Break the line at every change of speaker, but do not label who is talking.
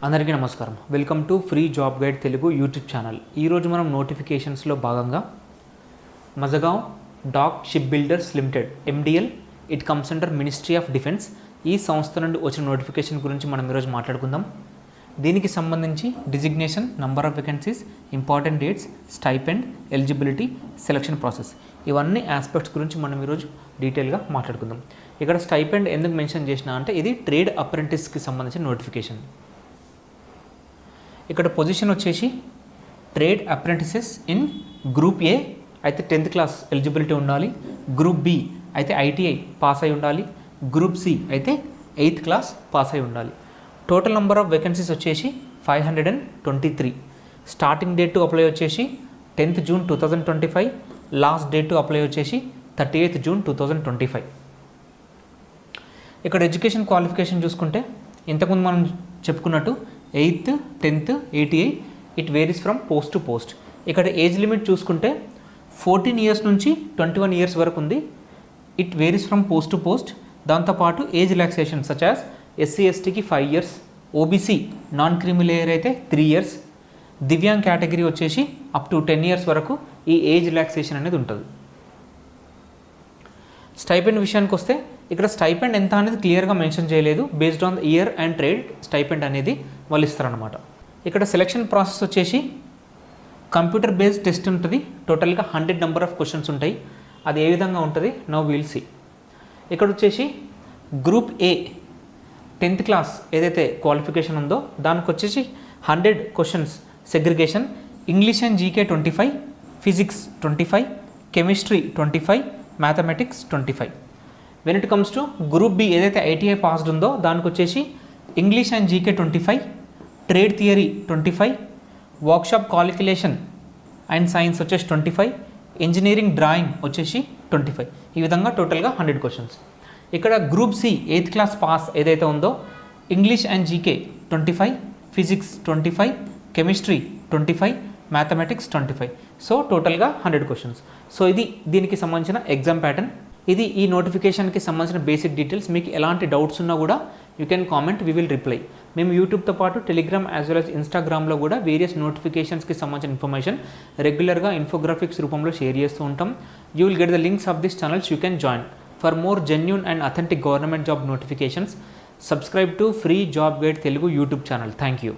అందరికీ నమస్కారం. Welcome to free job guide Telugu YouTube channel. ఈరోజు మనం నోటిఫికేషన్స్లో భాగంగా Mazagon dock ship builders limited MDL it comes under ministry of defence ఈ సంస్థ నుండి వచ్చిన నోటిఫికేషన్ గురించి మనం ఈరోజు మాట్లాడుకుందాం. దీనికి సంబంధించి designation, number of vacancies, important dates, stipend, eligibility, selection process ఇవన్నీ ఆస్పెక్ట్స్ గురించి మనం ఈరోజు డీటెయిల్గా మాట్లాడుకుందాం. ఇక్కడ స్టైపెండ్ ఎందుకు మెన్షన్ చేసినా అంటే ఇది ట్రేడ్ అప్రెంటిస్కి సంబంధించిన నోటిఫికేషన్. ఇక్కడ పొజిషన్ వచ్చేసి trade apprentices in group A అయితే 10th క్లాస్ ఎలిజిబిలిటీ ఉండాలి, గ్రూప్ బి అయితే ITI పాస్ అయి ఉండాలి, గ్రూప్ సి అయితే 8th క్లాస్ పాస్ అయి ఉండాలి. టోటల్ నెంబర్ ఆఫ్ వేకెన్సీస్ వచ్చేసి 523. స్టార్టింగ్ డేట్ టు అప్లై వచ్చేసి 10th June 2025, last date to apply వచ్చేసి 30th జూన్ 2025. ఇక్కడ ఎడ్యుకేషన్ క్వాలిఫికేషన్ చూసుకుంటే ఇంతకుముందు మనం చెప్పుకున్నట్టు 8th, 10th, ATI it varies from post to post. ఇక్కడ ఏజ్ లిమిట్ చూసుకుంటే 14 ఇయర్స్ నుంచి 21 ఇయర్స్ వరకు ఉంది. It varies from post to post. దాంతోపాటు ఏజ్ రిలాక్సేషన్ సచ్ యాజ్ SC/STకి 5 years, OBC non creamy layer అయితే 3 ఇయర్స్, దివ్యాంగ్ కేటగిరీ వచ్చేసి అప్ టు 10 ఇయర్స్ వరకు ఈ ఏజ్ రిలాక్సేషన్ అనేది ఉంటుంది. స్టైపెండ్ విషయానికి వస్తే ఇక్కడ స్టైపెండ్ ఎంత అనేది క్లియర్గా మెన్షన్ చేయలేదు. Based on the year and trade stipend అనేది వాళ్ళు ఇస్తారనమాట. ఇక్కడ సెలక్షన్ ప్రాసెస్ వచ్చేసి కంప్యూటర్ బేస్డ్ టెస్ట్ ఉంటుంది. టోటల్గా 100 నెంబర్ ఆఫ్ క్వశ్చన్స్ ఉంటాయి. అది ఏ విధంగా ఉంటుంది నౌ విల్ సీ. ఇక్కడ వచ్చేసి గ్రూప్ ఏ 10th క్లాస్ ఏదైతే క్వాలిఫికేషన్ ఉందో దానికి వచ్చేసి 100 questions segregation. English and GK 25, physics 25, chemistry 25, mathematics 25. When it comes to group B ఏదైతే ITI పాస్డ్ ఉందో దానికి వచ్చేసి English and GK 25, trade theory 25, workshop calculation and science వచ్చేసి 25, ఇంజనీరింగ్ డ్రాయింగ్ వచ్చేసి 25. ఈ విధంగా టోటల్గా 100 క్వశ్చన్స్. ఇక్కడ group C 8th class pass ఏదైతే ఉందో English and GK 25, physics 25, chemistry 25, mathematics 25. So టోటల్గా 100 క్వశ్చన్స్. సో ఇది దీనికి సంబంధించిన ఎగ్జామ్ ప్యాటర్న్. ఇది ఈ నోటిఫికేషన్కి సంబంధించిన బేసిక్ డీటెయిల్స్. మీకు ఎలాంటి డౌట్స్ ఉన్నా కూడా you can comment, we will reply. మేము యూట్యూబ్తో పాటు టెలిగ్రామ్ యాజ్ వెల్ as ఇన్స్టాగ్రామ్లో కూడా వేరియస్ నోటిఫికేషన్స్కి సంబంధించిన ఇన్ఫర్మేషన్ రెగ్యులర్గా ఇన్ఫోగ్రాఫిక్స్ రూపంలో షేర్ చేస్తూ ఉంటాం. You will get the links of this channels. You can join. For more genuine and authentic government job notifications subscribe to free job guide Telugu YouTube channel. Thank you.